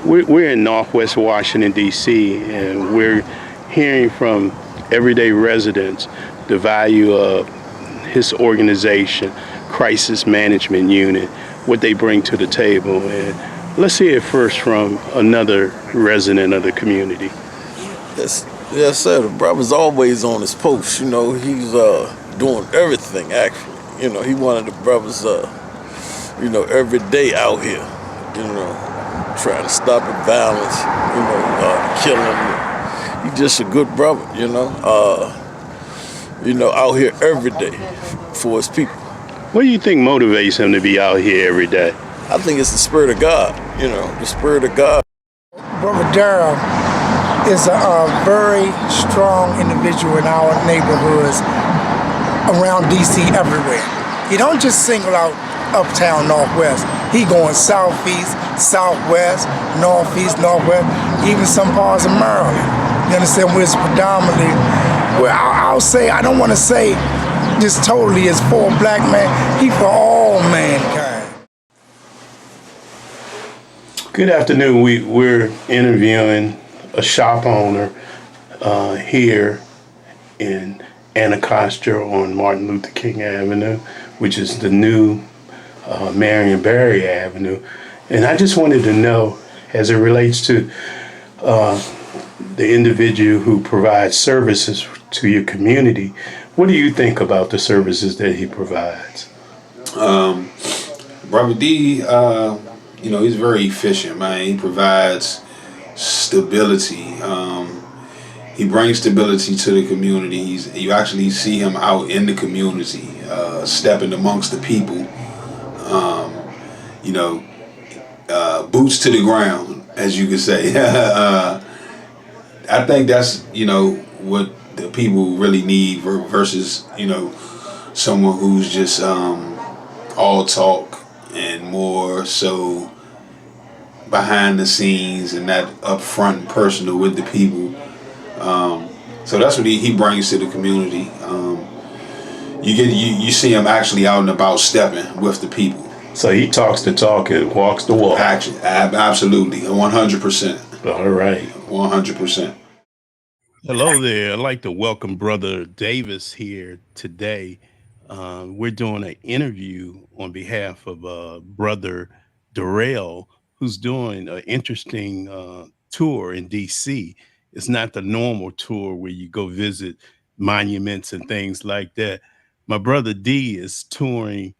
We're in Northwest Washington, D.C., and we're hearing from everyday residents the value of his organization, Crisis Management Unit, what they bring to the table. And let's hear it first from another resident of the community. Yes, yes, sir. The brother's always on his post. He's doing everything actually. He one of the brothers. Every day out here. Trying to stop the violence. Killing. He's just a good brother. Out here every day for his people. What do you think motivates him to be out here every day? I think it's the spirit of God. The spirit of God. Brother Darrell is a very strong individual in our neighborhoods around DC everywhere. He don't just single out uptown Northwest. He going southeast, southwest, northeast, northwest, even some parts of Maryland. You understand? Where it's predominantly, well, I'll say, I don't want to say just totally is for black man. He for all mankind. Good afternoon. We're interviewing a shop owner here in Anacostia on Martin Luther King Avenue, which is the new Marion Barry Avenue. And I just wanted to know, as it relates to the individual who provides services to your community, what do you think about the services that he provides? Brother D, he's very efficient, man. He provides stability. He brings stability to the community. You actually see him out in the community, stepping amongst the people. Boots to the ground, as you could say. I think that's what the people really need versus someone who's just all talk and more so behind the scenes and not upfront and personal with the people. So that's what he brings to the community. You see him actually out and about stepping with the people. So he talks the talk and walks the walk. Action, absolutely, 100%. All right. 100%. Hello there. I'd like to welcome Brother Davis here today. We're doing an interview on behalf of Brother Darrell, who's doing an interesting tour in DC. It's not the normal tour where you go visit monuments and things like that. My brother D is touring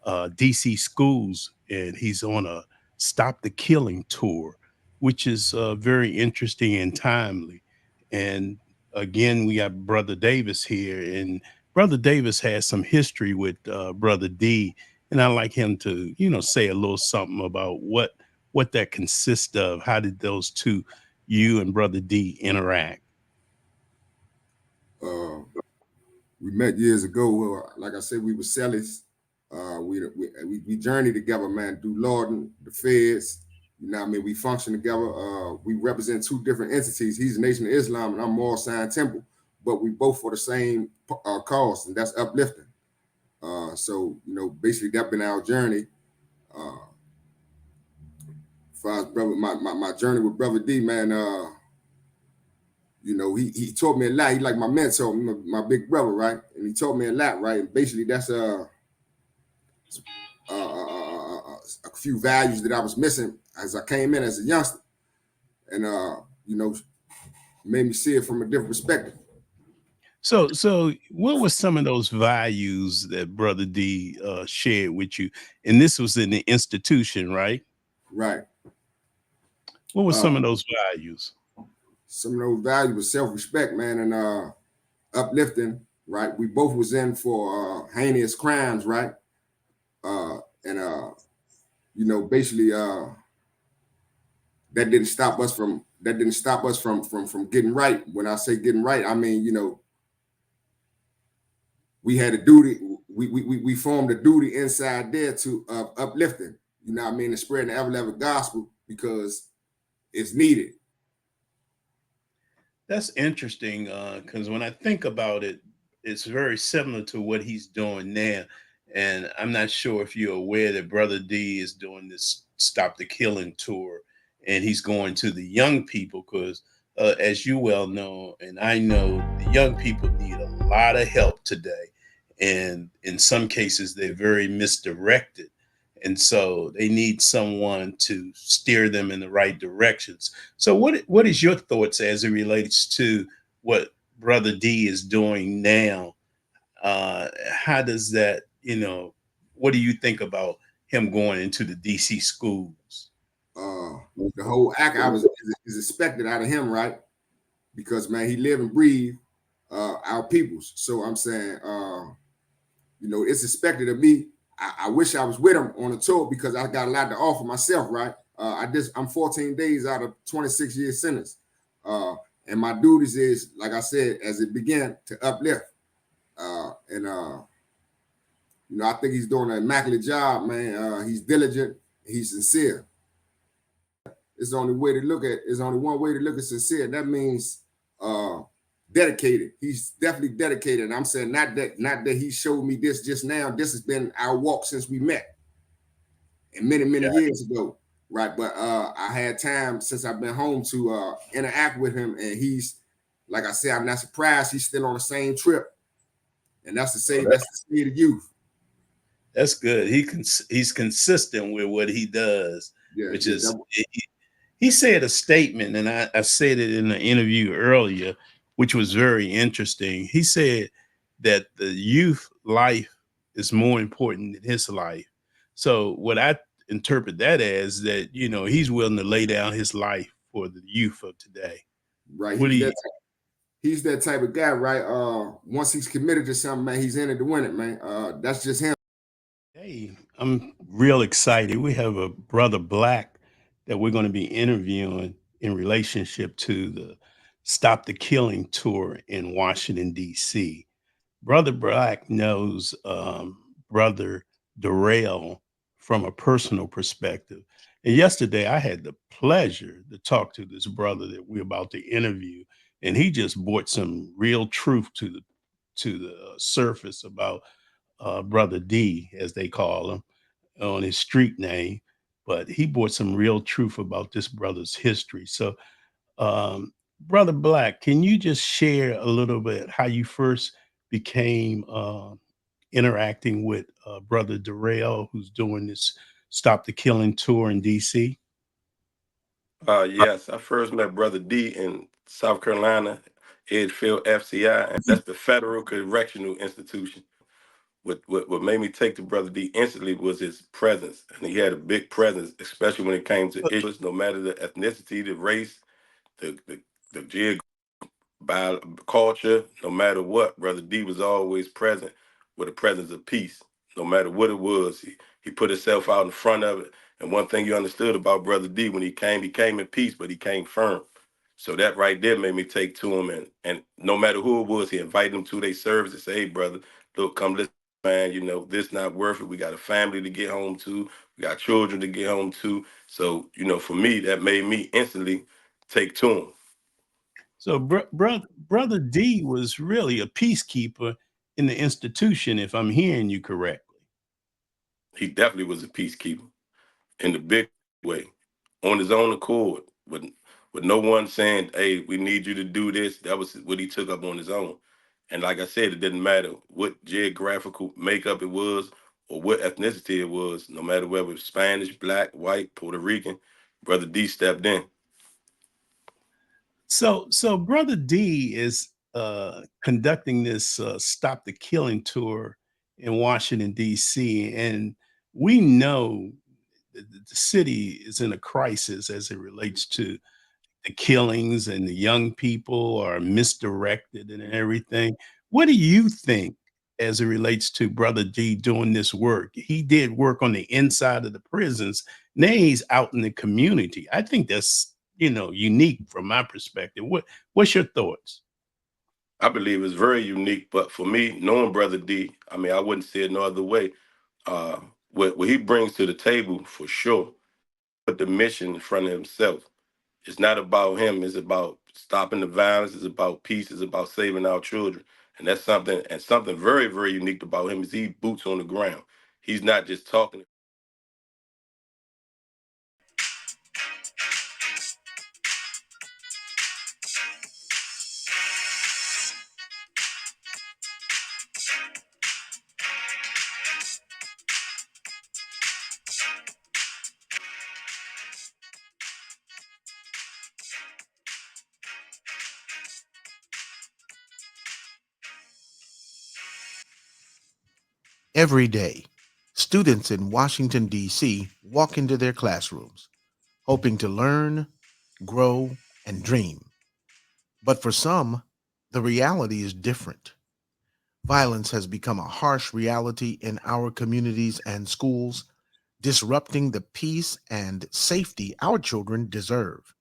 DC schools, and he's on a Stop the Killing tour, which is very interesting and timely. And again, we got Brother Davis here, and Brother Davis has some history with Brother D, and I'd like him to, say a little something about what that consists of. How did those two, you and Brother D, interact? Uh, we met years ago. Like I said, we were sellers. We journeyed together, man, through Lorden, the Feds. We function together. We represent two different entities. He's the Nation of Islam, and I'm Moral Sign Temple. But we both for the same cause, and that's uplifting. Basically, that's been our journey. As far as brother, my journey with Brother D, man. He taught me a lot. He like my mentor, my big brother, right? And he taught me a lot, right? And basically, that's a few values that I was missing as I came in as a youngster, and made me see it from a different perspective. So what were some of those values that Brother D shared with you? And this was in the institution, right? Right. What were some of those values? Some of those values were self-respect, man, and uplifting, right? We both was in for heinous crimes, right? Basically that didn't stop us from getting right. When I say getting right, I mean, we had a duty, we formed a duty inside there to uplifting, and spreading the ever-loving gospel because it's needed. That's interesting because when I think about it, it's very similar to what he's doing now. And I'm not sure if you're aware that Brother D is doing this Stop the Killing tour. and he's going to the young people because, as you well know, and I know, the young people need a lot of help today, and in some cases they're very misdirected, and so they need someone to steer them in the right directions. So, what is your thoughts as it relates to what Brother D is doing now? How does that, what do you think about him going into the DC schools? The whole act I was is expected out of him, right? Because man, he live and breathe our peoples. So I'm saying, it's expected of me. I wish I was with him on the tour because I got a lot to offer myself, right? I'm 14 days out of 26 years sentence. And my duties is, like I said, as it began, to uplift. I think he's doing an immaculate job, man. He's diligent, he's sincere. It's only way to look at. There's only one way to look at sincere. That means dedicated. He's definitely dedicated. And I'm saying not that he showed me this just now. This has been our walk since we met, and many years ago, right? But I had time since I've been home to interact with him, and he's, like I said, I'm not surprised he's still on the same trip, and that's the state of youth. That's good. He's consistent with what he does, which is. He said a statement, and I said it in the interview earlier, which was very interesting. He said that the youth life is more important than his life. So what I interpret that as that, he's willing to lay down his life for the youth of today. Right. He's that type of guy, right? Once he's committed to something, man, he's in it to win it, man. That's just him. Hey, I'm real excited. We have a brother Black that we're going to be interviewing in relationship to the Stop the Killing tour in Washington, D.C. Brother Black knows Brother Darrell from a personal perspective. And yesterday I had the pleasure to talk to this brother that we're about to interview, and he just brought some real truth to the surface about Brother D, as they call him, on his street name. But he brought some real truth about this brother's history. So, Brother Black, can you just share a little bit how you first became interacting with Brother Darrell, who's doing this Stop the Killing tour in DC? Yes, I first met Brother D in South Carolina, Edgefield FCI, and that's the Federal Correctional Institution. What made me take to Brother D instantly was his presence, and he had a big presence, especially when it came to issues, no matter the ethnicity, the race, the by culture, no matter what, Brother D was always present with a presence of peace. No matter what it was, he put himself out in front of it. And one thing you understood about Brother D, when he came in peace, but he came firm. So that right there made me take to him, and no matter who it was, he invited them to their service and say, "Hey, brother, look, come listen, man. This not worth it. We got a family to get home to. We got children to get home to." So for me, that made me instantly take to him. So, Brother D was really a peacekeeper in the institution, if I'm hearing you correctly. He definitely was a peacekeeper in the big way, on his own accord, with no one saying, "Hey, we need you to do this." That was what he took up on his own. And like I said, it didn't matter what geographical makeup it was or what ethnicity it was, no matter whether it was Spanish, Black, white, Puerto Rican, Brother D stepped in. So Brother D is conducting this Stop the Killing tour in Washington, D.C. And we know that the city is in a crisis as it relates to the killings, and the young people are misdirected and everything. What do you think as it relates to Brother D doing this work? He did work on the inside of the prisons. Now he's out in the community. I think that's, unique from my perspective. What's your thoughts? I believe it's very unique, but for me, knowing Brother D, I mean, I wouldn't say it no other way. Uh, what he brings to the table, for sure, put the mission in front of himself. It's not about him. It's about stopping the violence. It's about peace. It's about saving our children. And that's something very, very unique about him is he boots on the ground. He's not just talking. Every day, students in Washington, D.C. walk into their classrooms, hoping to learn, grow, and dream. But for some, the reality is different. Violence has become a harsh reality in our communities and schools, disrupting the peace and safety our children deserve.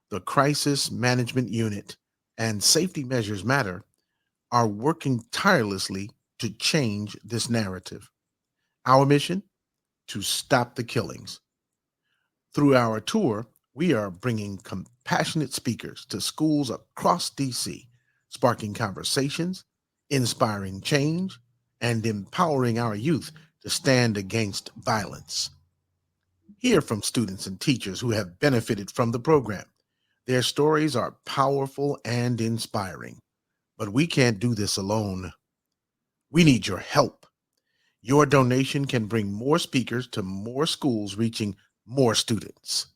The Crisis Management Unit and Safety Measures Matter are working tirelessly to change this narrative. Our mission? To stop the killings. Through our tour, we are bringing compassionate speakers to schools across DC, sparking conversations, inspiring change, and empowering our youth to stand against violence. Hear from students and teachers who have benefited from the program. Their stories are powerful and inspiring, but we can't do this alone. We need your help. Your donation can bring more speakers to more schools, reaching more students.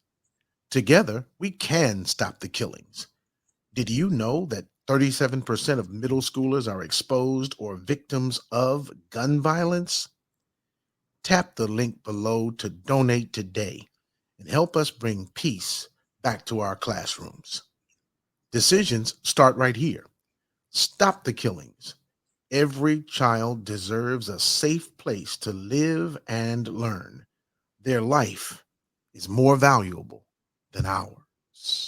Together, we can stop the killings. Did you know that 37% of middle schoolers are exposed or victims of gun violence? Tap the link below to donate today and help us bring peace back to our classrooms. Decisions start right here. Stop the killings. Every child deserves a safe place to live and learn. Their life is more valuable than ours.